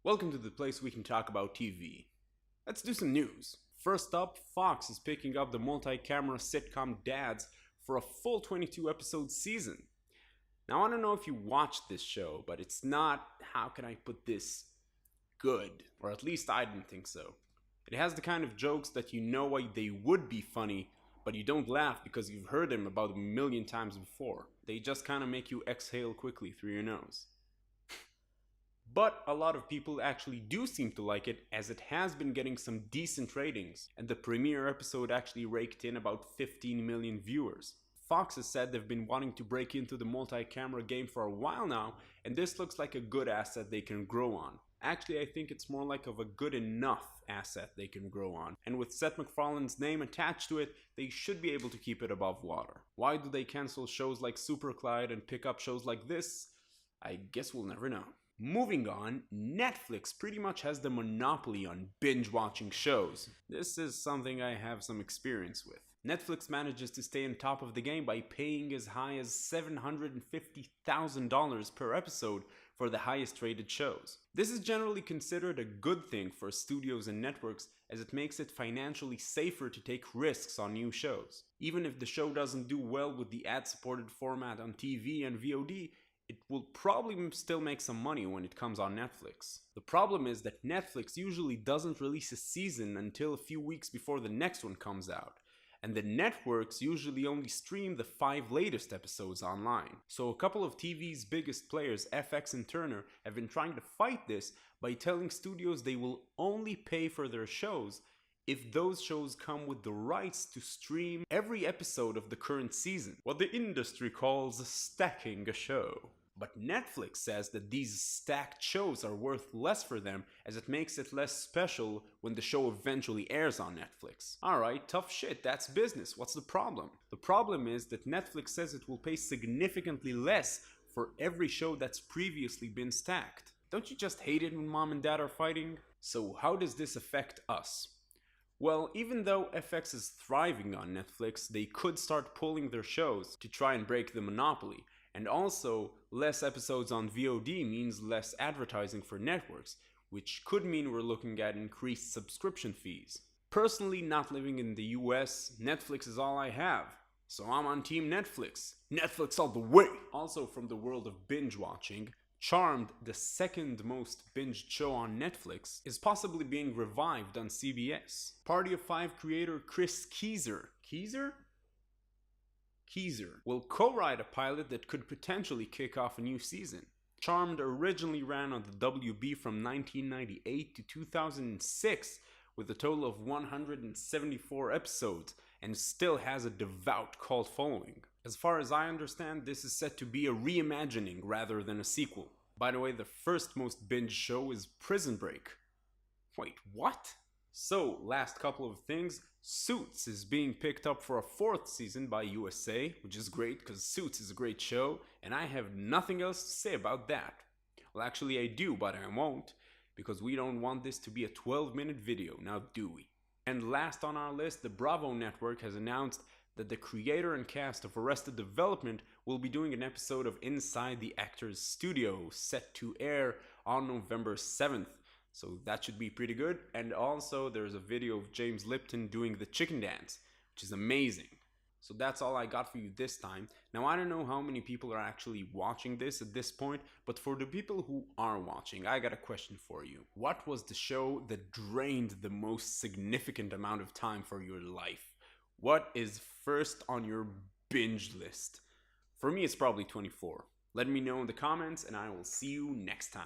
Welcome to the place we can talk about TV. Let's do some news. First up, Fox is picking up the multi-camera sitcom Dads for a full 22 episode season. Now I don't know if you watched this show, but it's not, how can I put this, good. Or at least I didn't think so. It has the kind of jokes that you know why they would be funny, but you don't laugh because you've heard them about a million times before. They just kind of make you exhale quickly through your nose. But a lot of people actually do seem to like it, as it has been getting some decent ratings, and the premiere episode actually raked in about 15 million viewers. Fox has said they've been wanting to break into the multi-camera game for a while now, and this looks like a good asset they can grow on. Actually, I think it's more like of a good enough asset they can grow on, and with Seth MacFarlane's name attached to it, they should be able to keep it above water. Why do they cancel shows like Super Clyde and pick up shows like this? I guess we'll never know. Moving on, Netflix pretty much has the monopoly on binge watching shows. This is something I have some experience with. Netflix manages to stay on top of the game by paying as high as $750,000 per episode for the highest rated shows. This is generally considered a good thing for studios and networks, as it makes it financially safer to take risks on new shows. Even if the show doesn't do well with the ad-supported format on TV and VOD, it will probably still make some money when it comes on Netflix. The problem is that Netflix usually doesn't release a season until a few weeks before the next one comes out, and the networks usually only stream the 5 latest episodes online. So a couple of TV's biggest players, FX and Turner, have been trying to fight this by telling studios they will only pay for their shows if those shows come with the rights to stream every episode of the current season, what the industry calls stacking a show. But Netflix says that these stacked shows are worth less for them, as it makes it less special when the show eventually airs on Netflix. Alright, tough shit, that's business. What's the problem? The problem is that Netflix says it will pay significantly less for every show that's previously been stacked. Don't you just hate it when mom and dad are fighting? So how does this affect us? Well, even though FX is thriving on Netflix, they could start pulling their shows to try and break the monopoly. And also, less episodes on VOD means less advertising for networks, which could mean we're looking at increased subscription fees. Personally, not living in the US, Netflix is all I have. So I'm on Team Netflix. Netflix all the way! Also from the world of binge watching, Charmed, the second most binged show on Netflix, is possibly being revived on CBS. Party of Five creator Chris Keezer will co-write a pilot that could potentially kick off a new season. Charmed originally ran on the WB from 1998 to 2006 with a total of 174 episodes and still has a devout cult following. As far as I understand, this is set to be a reimagining rather than a sequel. By the way, the first most binged show is Prison Break. Wait, what? So, last couple of things. Suits is being picked up for a 4th season by USA, which is great because Suits is a great show, and I have nothing else to say about that. Well, actually I do, but I won't, because we don't want this to be a 12-minute video, now do we? And last on our list, the Bravo Network has announced that the creator and cast of Arrested Development will be doing an episode of Inside the Actors Studio, set to air on November 7th. So that should be pretty good. And also there's a video of James Lipton doing the chicken dance, which is amazing. So that's all I got for you this time. Now I don't know how many people are actually watching this at this point, but for the people who are watching, I got a question for you. What was the show that drained the most significant amount of time for your life? What is first on your binge list? For me, it's probably 24. Let me know in the comments and I will see you next time.